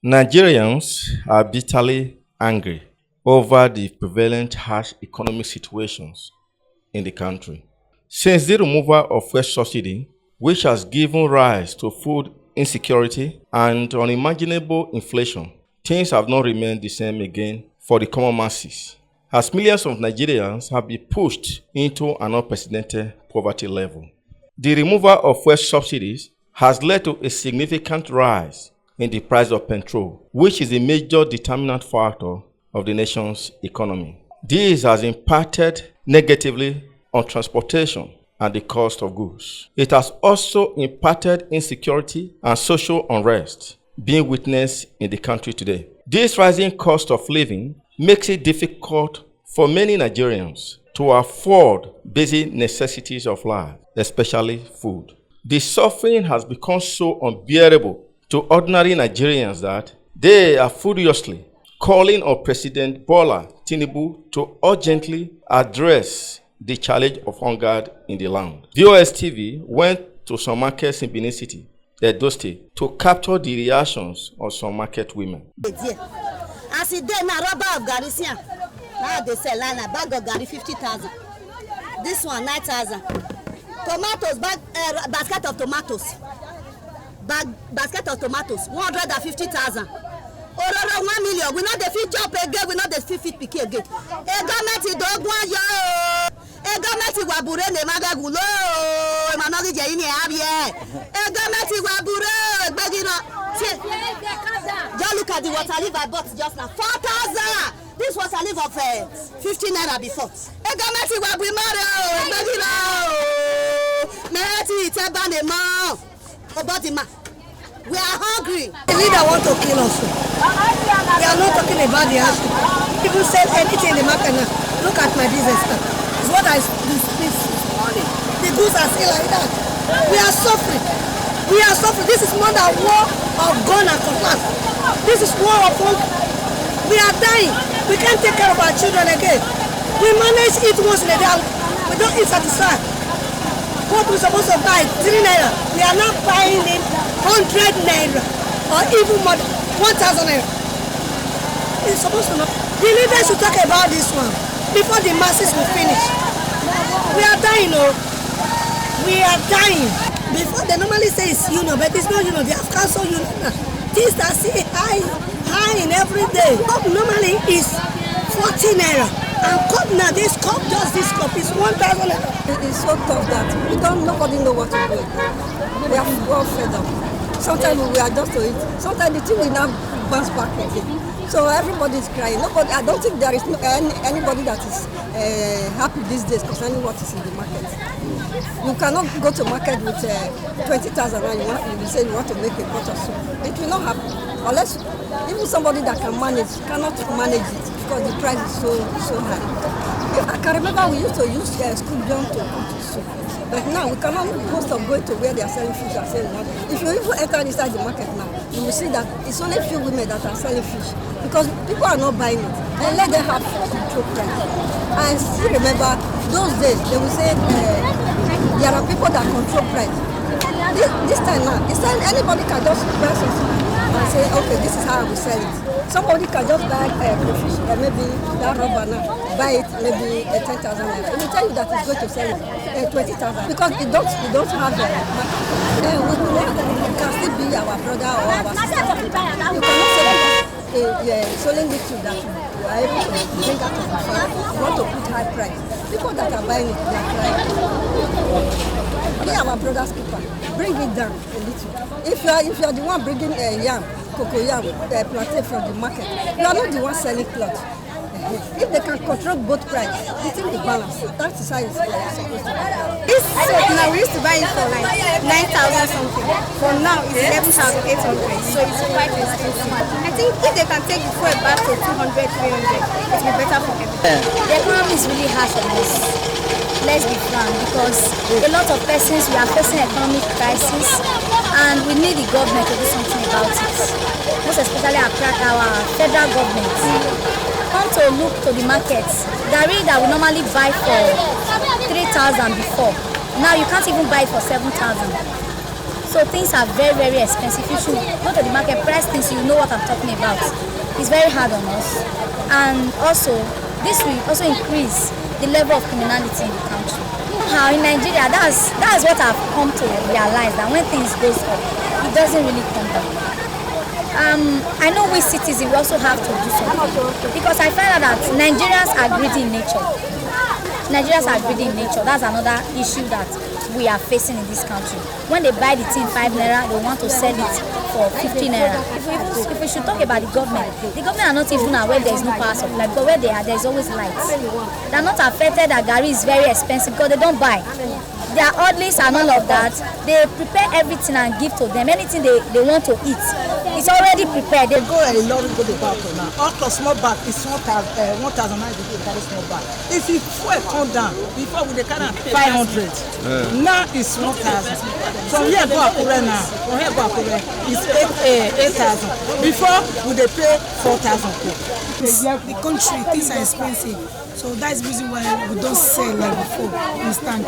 Nigerians are bitterly angry over the prevalent harsh economic situations in the country. Since the removal of fuel subsidy, which has given rise to food insecurity and unimaginable inflation, things have not remained the same again for the common masses, as millions of Nigerians have been pushed into an unprecedented poverty level. The removal of fuel subsidies has led to a significant rise in the price of petrol, which is a major determinant factor of the nation's economy. This has impacted negatively on transportation and the cost of goods. It has also impacted insecurity and social unrest being witnessed in the country today. This rising cost of living makes it difficult for many Nigerians to afford basic necessities of life, especially food. The suffering has become so unbearable to ordinary Nigerians that they are furiously calling on President Bola Tinubu to urgently address the challenge of hunger in the land. VOS TV went to some markets in Benin City, Edo State, to capture the reactions of some market women. As a day, na rubber of Garician. Now they sell a bag of Gary 50,000. This one 9,000. Tomatoes, basket of tomatoes. Basket of tomatoes 150,000. Ororo 1 million. We not the fit job again. We not the fit pick again. A government dog one yo. A government wabure ne magagulo. Manogi jaini abie. A government wabure. Begino. Just look at the water leaf I bought just now. 4,000. This was a leaf of 15 naira before. A government wabure. Begino. Meti tebane ma. About the man. We are hungry. The leader want to kill us. We are not talking about the action. People sell anything in the market now. Look at my business now. It's what I this morning. The goods are still like that. We are suffering. We are suffering. This is more than war of gun and cutlass. This is war of hunger. We are dying. We can't take care of our children again. We manage it once in a day. We don't eat satisfied. What we're supposed to buy 3 naira, we are not buying it 100 naira or even more 1,000 naira. It's supposed to know. The leaders should talk about this one before the masses will finish. We are dying, oh. We are dying. Before they normally say it's but it's not they have cancelled now. Things that see high in every day. Cup normally is 40 naira. And cup now, this cup, just this cup is 1,000 naira. It's so tough that nobody know what to do. We are all fed up. Sometimes we are just to it. Sometimes the thing will now bounce back again. So everybody is crying. I don't think there is anybody that is happy these days concerning what is in the market. You cannot go to market with 20,000 and you say you want to make a pot of soup. It will not happen unless even somebody that can manage cannot manage it because the price is so high. I can remember we used to use school jump to cook soup. But now we cannot most of going to where they are selling fish and selling water. If you even enter inside the market now, you will see that it's only few women that are selling fish because people are not buying it. And let them have control price. I still remember those days they will say there are people that control price. This time now, it's time anybody can just buy something and say, okay, this is how I will sell it. Somebody can just buy fish, maybe that rubber now, buy it maybe 10,000 naira. It will tell you that it's going to sell it 20,000 because you don't have we can still be our brother or our sister. You cannot say it's only with you that you are able to bring out of the farm. You want to put high price. People that are buying it, they are crying. Be our brother's keeper. Bring it down a little. If you are the one bringing yam, cocoa yam, plantain from the market, you are not the one selling cloth. If they can control both price, the thing will balance. That is how it's supposed to be. This soap now, we used to buy it for like 9,000 something. For now, it's 11,800. So it's quite expensive. I think if they can take the fuel back to 200, 300, it will be better for everyone. The economy is really harsh on us. Let's be frank, because a lot of persons we are facing economic crisis and we need the government to do something about it. Most especially our federal government. Come to look to the markets. Gari that we normally buy for 3,000 before. Now you can't even buy it for 7,000. So things are very, very expensive. You should go to the market, price things, you know what I'm talking about. It's very hard on us. And also, this will also increase the level of criminality in the country. How in Nigeria, that's what I've come to realize, that when things goes up, it doesn't really come down. I know we citizens, we also have to do something, because I find out that Nigerians are greedy in nature. Nigerians are greedy in nature. That's another issue that we are facing in this country. When they buy the thing 5 naira, they want to sell it for 50 naira. If we should talk about the government are not even aware there is no power supply, because where they are, there is always lights. They are not affected that Gari is very expensive because they don't buy. Their oddlies and all of that, they prepare everything and give to them. Anything they want to eat, it's already prepared. They go a lot go the back now. All the small bag is 1,000 carry small bag. If you fuel come down, before we carry 500. Now it's 1,000. From here go Akure now. From here go Akure is 8,000. Before we dey pay 4,000. The country, things are expensive. So that's the reason why we don't sell like before. Understand?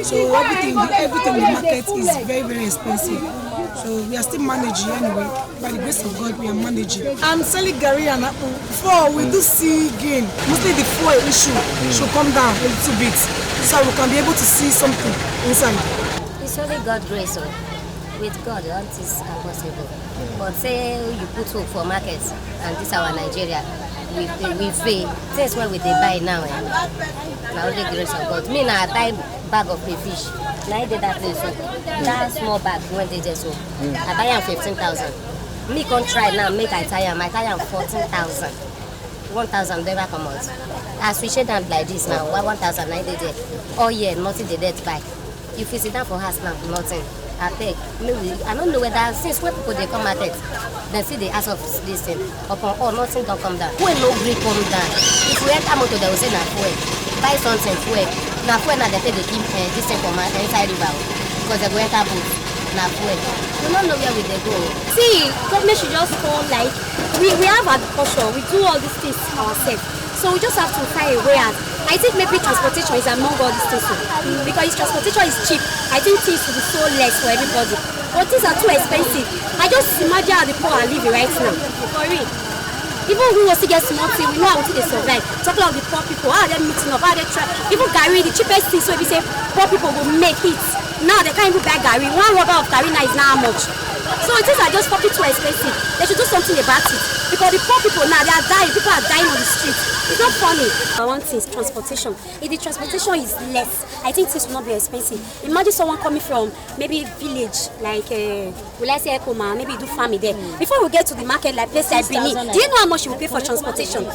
So everything in the market is very, very expensive. So we are still managing anyway. By the grace of God, we are managing. I'm selling Gari and apple. Before we do see gain. Mostly the fuel issue should come down a little bit, so we can be able to see something inside. It's only God's grace. So with God, all is impossible. But say you put hope for markets, and this is our Nigeria. We pay. That's why we buy now. Now only grace of God. Me now I buy bag of fish. Now I did that place. So that small bag when they just so I buy am 15,000. Me can't try now. Make I tire. My tire 14,000. 1,000 never come out. As we share down like this now, 1,000 9 days. Oh yeah, nothing they dead buy. If you sit down for house now, nothing. I beg, maybe I don't know whether since when people they come at it, they see the ass of this thing upon all nothing don't come down. When no green come down, if we enter motor they will say na fuel. Buy something fuel. Na fuel na they take the this thing from inside river because they go enter boat. Na fuel. You don't know where we they go. See, government should just come like we have agriculture, we do all these things ourselves. So we just have to find a way out. I think maybe transportation is among all these things. Because transportation is cheap, I think things will be so less for everybody. But things are too expensive. I just imagine how the poor are living right now. For real. Even we want to get small thing, we know how they survive. Talking about the poor people, how they're meeting up, how they try. Even Gari, the cheapest thing, so if you say poor people will make it. Now they can't even buy Gari. One rubber of Gari now is now how much? So things are just fucking too expensive. They should do something about it. Because the poor people now, they are dying. People are dying on the streets. It's not funny. I want things, transportation. If the transportation is less, I think things will not be expensive. Imagine someone coming from maybe village, like, will I say Ekoma, maybe do farming there. Before we get to the market, like place like Benin, do you know how much you will pay for transportation?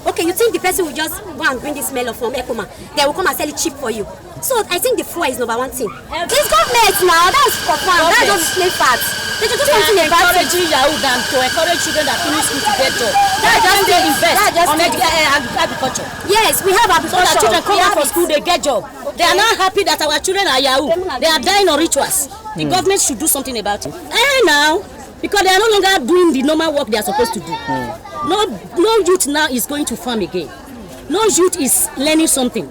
Okay, you think the person will just go and bring this melon from Ekoma, they will come and sell it cheap for you. So I think the fuel is number one thing. It's government now, that's for fun, that's just plain facts. They should do something about it. Encouraging Yahoo than to encourage children that finish school to get jobs. That's just they invest on it. agriculture. Yes, we have agriculture. So that children come out from school, they get job. Okay. They are not happy that our children are Yahoo. They are dying on rituals. The government should do something about it. Now, because they are no longer doing the normal work they are supposed to do. No youth now is going to farm again. No youth is learning something.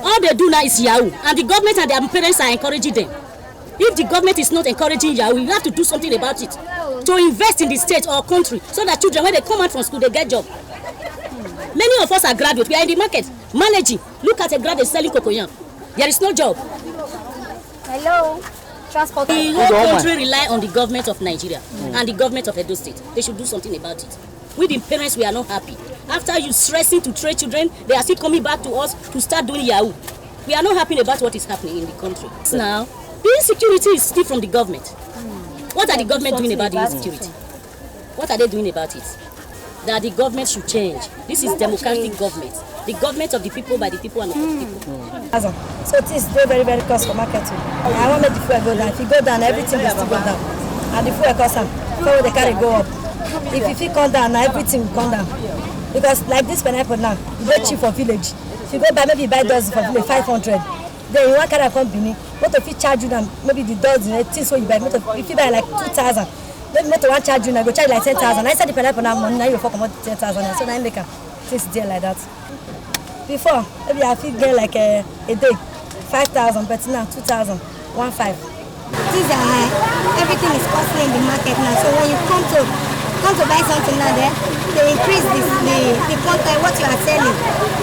All they do now is Yahoo, and the government and their parents are encouraging them. If the government is not encouraging Yahoo, you have to do something about it. To invest in the state or country so that children, when they come out from school, they get job. Many of us are graduates. We are in the market managing. Look at a graduate selling cocoyam. There is no job. Hello. Transport. The whole country rely on the government of Nigeria and the government of Edo State. They should do something about it. We the parents, we are not happy. After you stressing to train children, they are still coming back to us to start doing Yahoo. We are not happy about what is happening in the country. Now, the insecurity is still from the government. What are the government doing about the insecurity? What are they doing about it? That the government should change. This is democratic government. The government of the people, by the people, and of the people. So it is very, very, very cost for marketing. I want to make the fuel go down. If you go down, everything will still go down. And the fuel cost, before they carry go up. If you come down, everything will come down. Because like this pineapple now, you get cheap for village. If you go buy, maybe you buy dozen for village, 500. Then you want carry come Benin, what if you charge you them, maybe the dozen, things so you buy, if you buy like 2,000, maybe not one charge you, I go charge like 10,000. I said the pineapple now, now you fuck about 10,000, so now I make a things deal like that. Before, maybe I feel get like a day, 5,000, but now 2,000, 1,500. Things are high. Everything is costly in the market now. So when you come to buy something now, they increase the content what you are selling.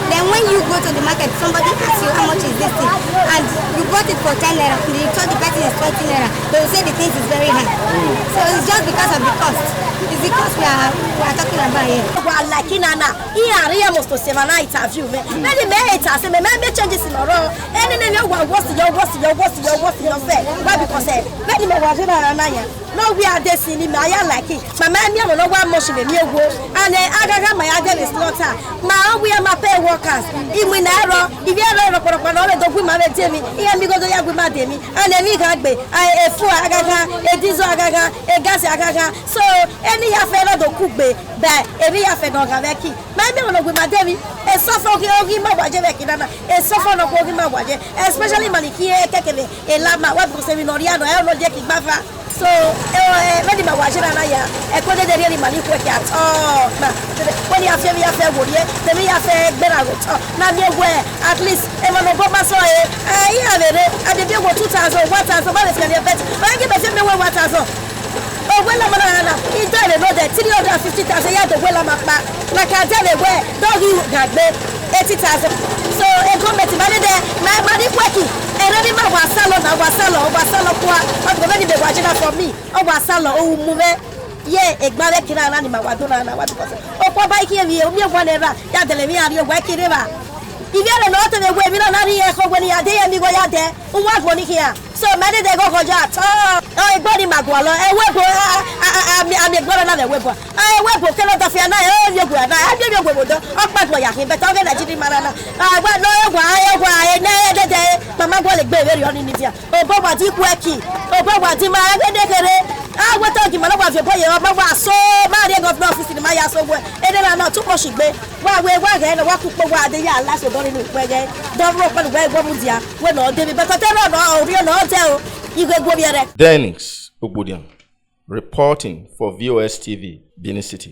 Then when you go to the market, somebody asks you how much is this thing, and you got it for 10 naira. You told the person is 20 naira. They will say the thing is very high. So it's just because of the cost. It's the cost we are talking about here. Like Nana, here must say my night interview. Many may say me changes in a row. And then you what's your say? Why because many may was in a no, we are destiny. I like it. My man, you know what motion in your work, and I got my other is slaughter. My we are my pay workers. If we narrow, if you are not going to do my Jimmy, here we go to Yaguma Demi, and then we got be a four agaga, a diesel agaga, a gas agaga. So any affair of the cook be that every affair of Gaveki. My man with my Demi, a suffer of Hima Wajavekina, a suffer of Hima Waje, especially Maliki, a lama, what was saying Noriano, I don't know Jackie Bava. So, many my watching and I couldn't really money quick at all. When you have fair wood, then we have fair better. Now, where at least everyone will go my soil. I have it, and if you go 2,000, 1,000, what is going to be better? I give a 1,000. Oh, well, I'm a he died another 350,000 yards of well, I'm a like I tell you where, dog you got 80,000. So, a comment there, my money working. And then my salon, I'm going to be watching for me. Our salon, oh, move. Yeah, a mother can animal, I don't know what because. Oh, Papa, here, we have one ever. Yadel, you're working river. If you are not in the way, we don't know here when you are there and you go out there. Who want one here? So, many they go for that. Oh, body Maguala, a weapon. I'm a brother, another weapon. I weapon cannot have an eye. You go, I give you go. Up by Wayakin, but I'm going to get him. I want no why, another day. Mamma will be very on in India. Oh, Baba, deep working. Oh, Baba, Dima, I was talking about your boy, Baba, so many of office in my ass over. And then I'm not too much. Why, and walk to the year last of don't rock on the way, Bobudia. When all David, but I don't know, you know, tell you go. Dennis Ubudian, reporting for VOS TV, Benin City.